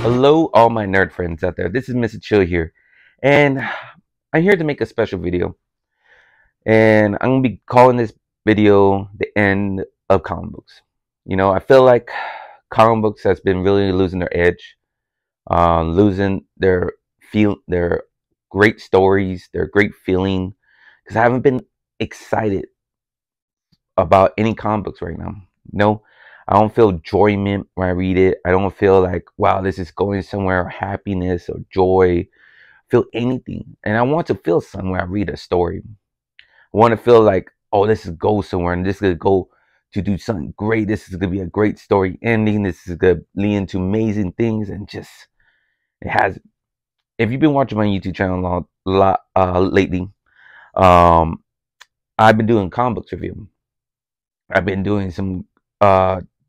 Hello, all my nerd friends out there. This is Mr. Chill here, and I'm here to make a special video. And I'm gonna be calling this video the end of comic books. I feel like comic books has been really losing their edge, losing their great stories, their great feeling. Because I haven't been excited about any comic books right now. No, I don't feel enjoyment when I read it. I don't feel like, wow, this is going somewhere, or happiness or joy, feel anything. And I want to feel something when I read a story. I want to feel like, oh, this is go somewhere and this is gonna go to do something great. This is gonna be a great story ending. This is gonna lead into amazing things, and just it has. If you've been watching my YouTube channel a lot lately, um, I've been doing comic books review. I've been doing some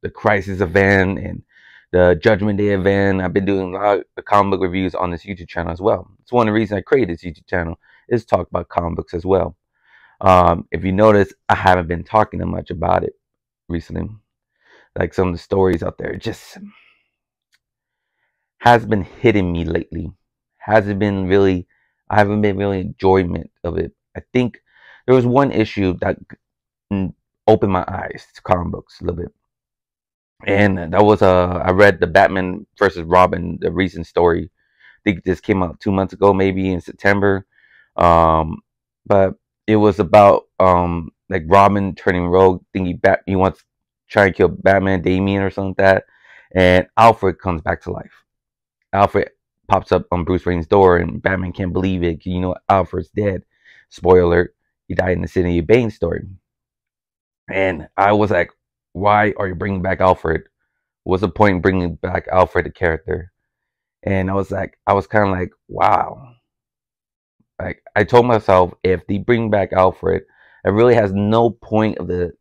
the Crisis event and the Judgment Day event. I've been doing a lot of the comic book reviews on this YouTube channel as well. It's one of the reasons I created this YouTube channel, is to talk about comic books as well. If you notice, I haven't been talking that much about it recently. Like some of the stories out there, just has been hitting me lately. Hasn't been really, I haven't been really enjoyment of it. I think there was one issue that opened my eyes to comic books a little bit. And that was I read the Batman versus Robin, the recent story. I think this came out 2 months ago, maybe in September. Um, but it was about like Robin turning rogue, thinking he wants to try and kill Batman, Damian, or something like that. And Alfred comes back to life. Alfred pops up on Bruce Wayne's door, and Batman can't believe it. Alfred's dead. Spoiler alert: he died in the City of Bane story. And I was like, why are you bringing back Alfred? What's the point in bringing back Alfred, the character? And I was like, I was kind of like, wow. Like, I told myself, if they bring back Alfred, it really has no point of the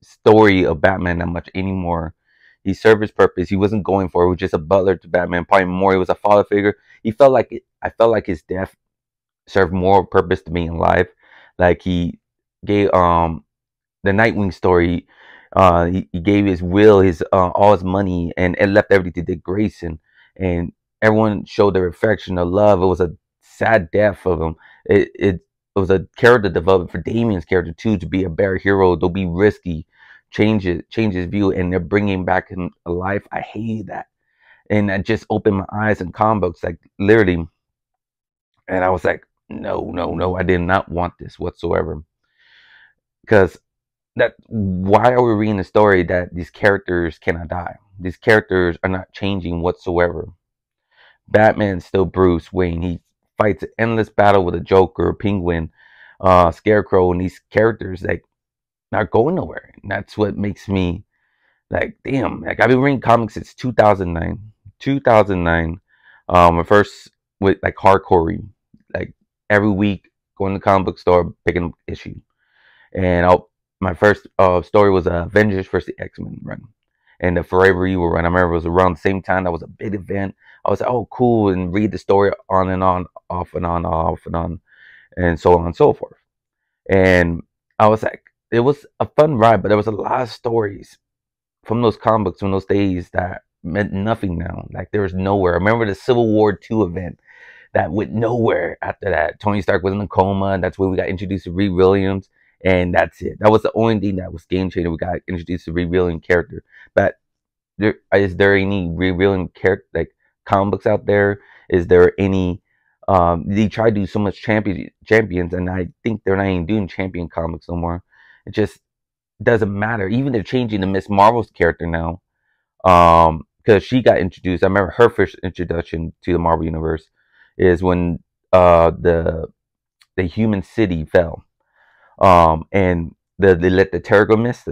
story of Batman that much anymore. He served his purpose. He wasn't going for it. He was just a butler to Batman. Probably more, he was a father figure. He felt like it. I felt like his death served more purpose to being alive. Like he gave the Nightwing story. He gave his will, his all his money, and left everything to Dick Grayson, and everyone showed their affection, their love. It was a sad death of him. It was a character development for Damian's character too, to be a better hero. They'll be risky, change his view, and they're bringing back him alive. I hated that, and that just opened my eyes in comic books, like literally. And I was like, no, no, no, I did not want this whatsoever, because that why are we reading a story that these characters cannot die? These characters are not changing whatsoever. Batman's still Bruce Wayne. He fights an endless battle with a Joker, Penguin, Scarecrow, and these characters like not going nowhere. And that's what makes me like, damn. Like, I've been reading comics since 2009. 2009. My first with like hardcore, like every week going to the comic book store picking up issue. And my first story was Avengers versus the X-Men run, and the Forever Evil run. I remember it was around the same time. That was a big event. I was like, oh, cool, and read the story on and on, off and on, off and on, and so on and so forth. And I was like, it was a fun ride, but there was a lot of stories from those comic books from those days that meant nothing now. Like, there was nowhere. I remember the Civil War II event that went nowhere after that. Tony Stark was in a coma. That's where we got introduced to Reed Williams, and that's it. That was the only thing that was game changer. We got introduced to Reed Williams character. But is there any Reed Williams character like comic books out there? Is there any? They try to do so much champions, and I think they're not even doing champion comics no more. It just doesn't matter. Even they're changing the Miss Marvel's character now, because she got introduced. I remember her first introduction to the Marvel universe is when the human city fell, and they let the Terrigal mist,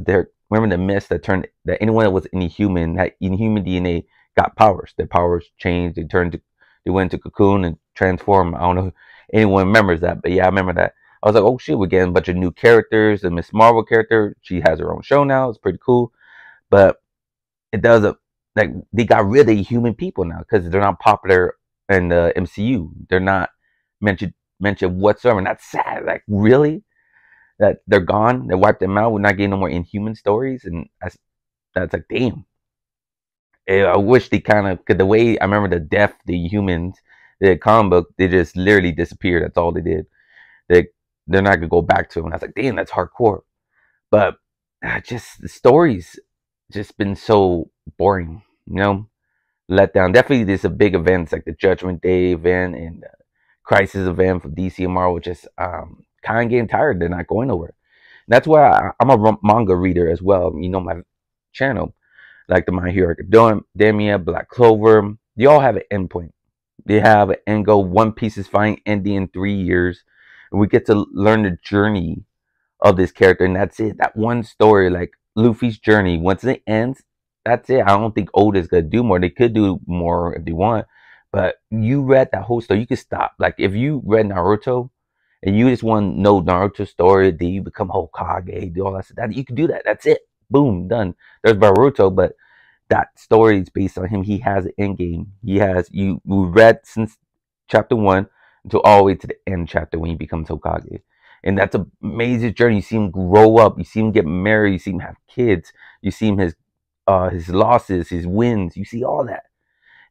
remember the mist that turned, that anyone that was Inhuman, that Inhuman DNA got powers. Their powers changed. They went to Cocoon and transformed. I don't know if anyone remembers that, but yeah, I remember that. I was like, oh shit, we're getting a bunch of new characters. The Miss Marvel character, she has her own show now. It's pretty cool, but it does like they got rid of human people now because they're not popular in the MCU. They're not mentioned whatsoever. And that's sad. Like, really, that they're gone. They wiped them out. We're not getting no more Inhuman stories, and that's like, damn. I wish they kind of, cause the way I remember the death, the humans, the comic book, they just literally disappeared. That's all they did. They they're not gonna go back to them. And I was like, damn, that's hardcore. But just the stories just been so boring, you know, let down. Definitely, there's a big events like the Judgment Day event and the Crisis event for DC and Marvel. Just kind of getting tired. They're not going nowhere. That's why I'm a manga reader as well. You know, my channel, like the My Hero Academia, Black Clover, they all have an endpoint. They have an end goal. One Piece is fine ending in 3 years. And we get to learn the journey of this character, and that's it. That one story, like Luffy's journey, once it ends, that's it. I don't think Oda's gonna do more. They could do more if they want, but you read that whole story, you could stop. Like if you read Naruto and you just want to know Naruto's story, then you become Hokage, do all that stuff. That you can do that. That's it. Boom, done. There's Boruto, but that story is based on him. He has an end game. He has you. We read since chapter 1 until all the way to the end chapter when he becomes Hokage. And that's an amazing journey. You see him grow up. You see him get married. You see him have kids. You see him his losses, his wins. You see all that.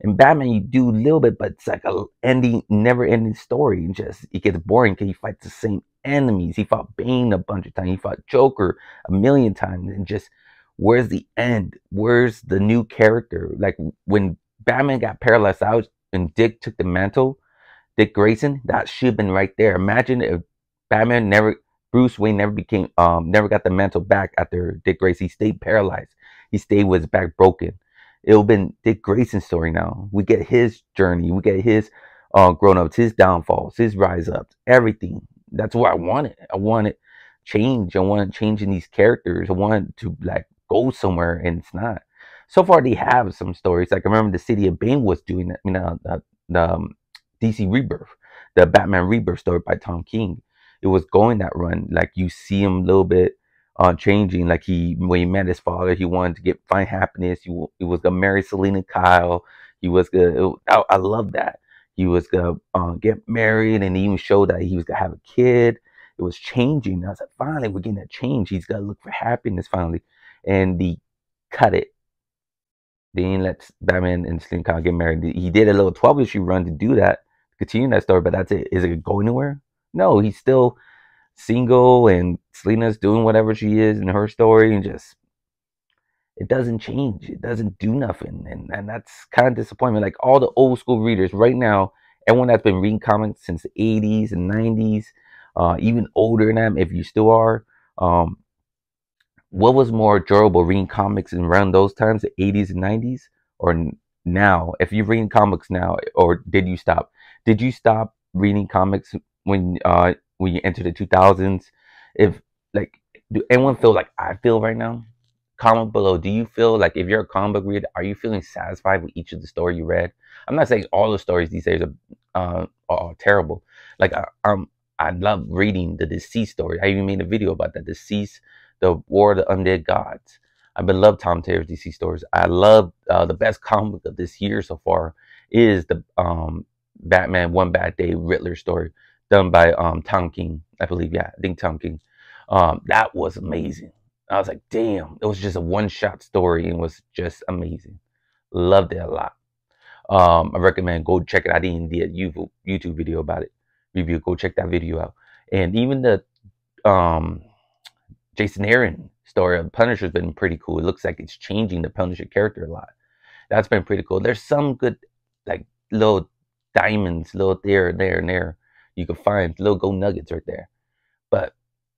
In Batman, you do a little bit, but it's like a ending, never-ending story. And just it gets boring because he fights the same enemies. He fought Bane a bunch of times. He fought Joker a million times. And just where's the end? Where's the new character? Like when Batman got paralyzed out and Dick took the mantle, Dick Grayson, that should have been right there. Imagine if Batman never, Bruce Wayne never became, never got the mantle back after Dick Grayson. He stayed paralyzed. He stayed with his back broken. It would have been Dick Grayson's story now. We get his journey. We get his grown ups, his downfalls, his rise ups, everything. That's what I wanted. I wanted change. I wanted change in these characters. I wanted to like go somewhere, and it's not. So far, they have some stories. Like I remember the City of Bane was doing that. The DC Rebirth, the Batman Rebirth story by Tom King. It was going that run. Like you see him a little bit changing. Like when he met his father, he wanted to find happiness. He was gonna marry Selena Kyle. He was gonna. I love that. He was gonna get married, and he even showed that he was gonna have a kid. It was changing. I was like, finally, we're getting that change. He's gotta look for happiness finally, and he cut it. They didn't let Batman and Selena Kyle get married. He did a little 12-issue run to do that, continue that story, but that's it. Is it going anywhere? No, he's still single, and Selena's doing whatever she is in her story, and just it doesn't change. It doesn't do nothing, and that's kind of disappointment. Like all the old school readers right now, everyone that's been reading comics since the 80s and 90s, even older than them, if you still are, what was more durable, reading comics around those times, the 80s and 90s, or now? If you're reading comics now, or did you stop? Did you stop reading comics when you enter the 2000s? If like, do anyone feel like I feel right now? Comment below. Do you feel like if you're a comic book reader, are you feeling satisfied with each of the story you read? I'm not saying all the stories these days are terrible. Like I love reading the Deceased story. I even made a video about that. Deceased, the War of the Undead Gods. I've been love Tom Taylor's DC stories. I love the best comic book of this year so far is the Batman One Bad Day Riddler story done by Tom King, I believe. Yeah, I think Tom King. That was amazing. I was like, damn, it was just a one-shot story and was just amazing. Loved it a lot. I recommend go check it out. I didn't do a YouTube video about it. Review. Go check that video out. And even the Jason Aaron story of Punisher has been pretty cool. It looks like it's changing the Punisher character a lot. That's been pretty cool. There's some good like little diamonds, little there and there. You can find little gold nuggets right there. But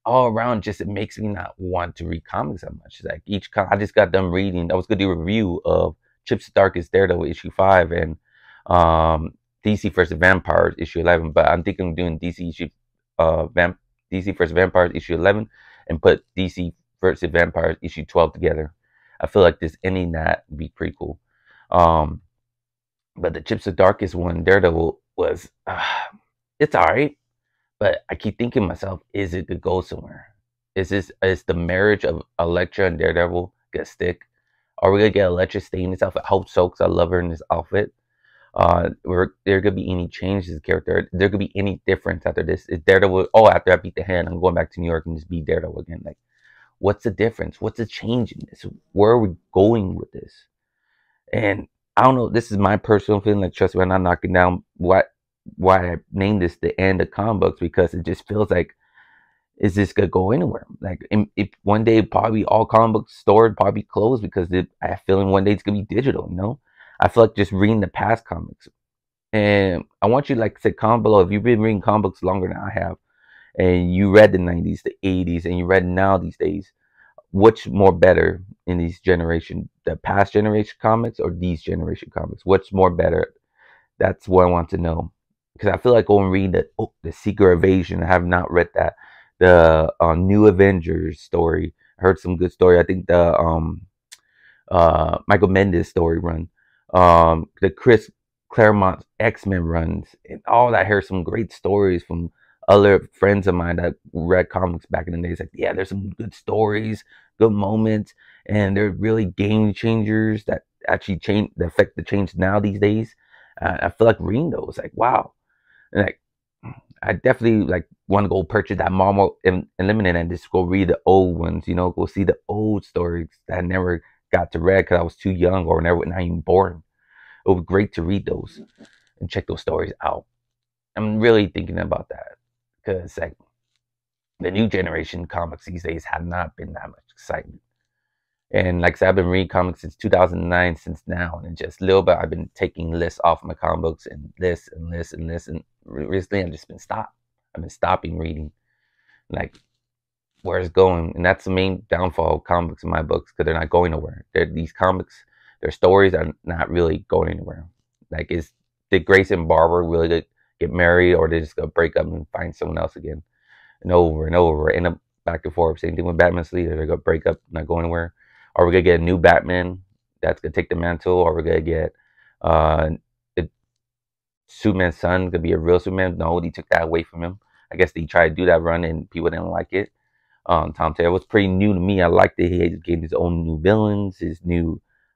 all around, just it makes me not want to read comics that much. Like I just got done reading. I was gonna do a review of Chip Zdarsky's Daredevil issue 5 and DC vs. Vampires issue 11. But I'm thinking of doing DC vs. Vampires issue 11 and put DC vs. Vampires issue 12 together. I feel like this ending that would be pretty cool. But the Chip Zdarsky one, Daredevil, was it's alright. But I keep thinking to myself, is it to go somewhere? Is the marriage of Elektra and Daredevil gonna stick? Are we gonna get Elektra staying this outfit? I hope so, because I love her in this outfit. There could be any changes to the character. There could be any difference after this. Is Daredevil? Oh, after I beat the hand, I'm going back to New York and just be Daredevil again. Like, what's the difference? What's the change in this? Where are we going with this? And I don't know, this is my personal feeling. Like, trust me, I'm not knocking down why I named this the end of comic books, because it just feels like, is this gonna go anywhere? Like, if one day probably all comic book stores probably closed, because I have a feeling one day it's gonna be digital. I feel like just reading the past comics, and I want you to, like, say, comment below if you've been reading comic books longer than I have, and you read the 90s, the 80s, and you read now these days. What's more better in these generation, the past generation comics or these generation comics? What's more better? That's what I want to know, because I feel like going read the Secret Invasion. I have not read that. The New Avengers story. I heard some good story. I think the Michael Mendes story run, the Chris Claremont X-Men runs, and all that. I heard some great stories from other friends of mine that read comics back in the days. Like, yeah, there's some good stories, good moments, and they're really game changers that actually change the affect the change now these days. I feel like reading those, like, wow, and like, I definitely like want to go purchase that Marvel Unlimited and just go read the old ones. Go see the old stories that I never got to read because I was too young or never not even born. It was great to read those and check those stories out. I'm really thinking about that, because like the new generation comics these days have not been that much excitement. And like I said, I've been reading comics since 2009, since now, and just little bit I've been taking lists off my comic books and this and this and this, and recently I've just been stopped. I've been stopping reading, like, where it's going, and that's the main downfall of comics in my books, because they're not going nowhere. These comics, their stories are not really going anywhere. Like, did Grace and Barbara really get married, or they just gonna break up and find someone else again, and over, end up back and forth. Same thing with Batman Sleep. They're gonna break up, not going anywhere. Are we gonna get a new Batman that's gonna take the mantle, or we're gonna get uh, Superman's son gonna be a real Superman? No, he took that away from him. I guess he tried to do that run and people didn't like it. Tom Taylor was pretty new to me. I liked that he gave his own new villains, his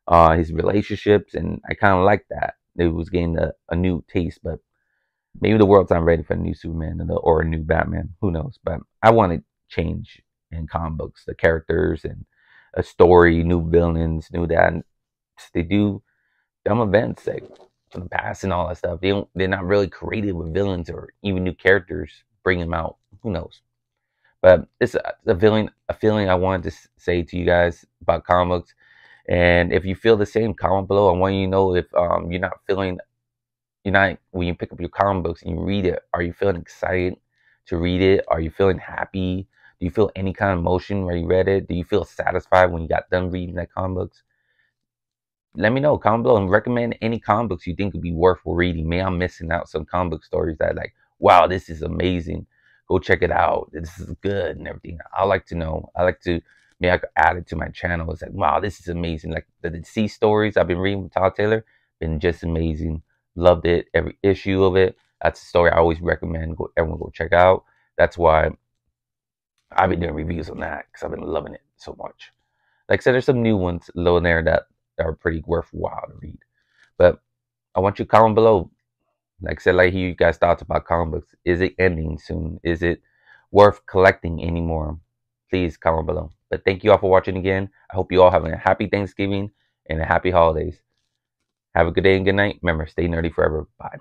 relationships, and I kind of liked that. It was getting a new taste, but maybe the world's not ready for a new Superman or a new Batman. Who knows? But I wanted change in comic books, the characters and a story, new villains, new that. And they do dumb events like from the past and all that stuff. They're not really creative with villains or even new characters. Bring them out. Who knows? But it's a feeling I wanted to say to you guys about comic books. And if you feel the same, comment below. I want you to know if you're not, when you pick up your comic books and you read it, are you feeling excited to read it? Are you feeling happy? Do you feel any kind of emotion when you read it? Do you feel satisfied when you got done reading that comic books? Let me know, comment below, and recommend any comic books you think would be worth reading. Maybe I'm missing out some comic book stories that, like, wow, this is amazing. Go check it out. This is good and everything. I like to know. I like to, maybe I could add it to my channel. It's like, wow, this is amazing. Like the deceased stories I've been reading with Todd Taylor, been just amazing. Loved it. Every issue of it. That's a story I always recommend. Everyone go check out. That's why I've been doing reviews on that, because I've been loving it so much. Like I said, there's some new ones low in there that are pretty worthwhile to read. But I want you to comment below. Like I said, like, hear you guys' thoughts about comic books. Is it ending soon? Is it worth collecting anymore? Please comment below. But thank you all for watching again. I hope you all have a happy Thanksgiving and a happy holidays. Have a good day and good night. Remember, stay nerdy forever. Bye.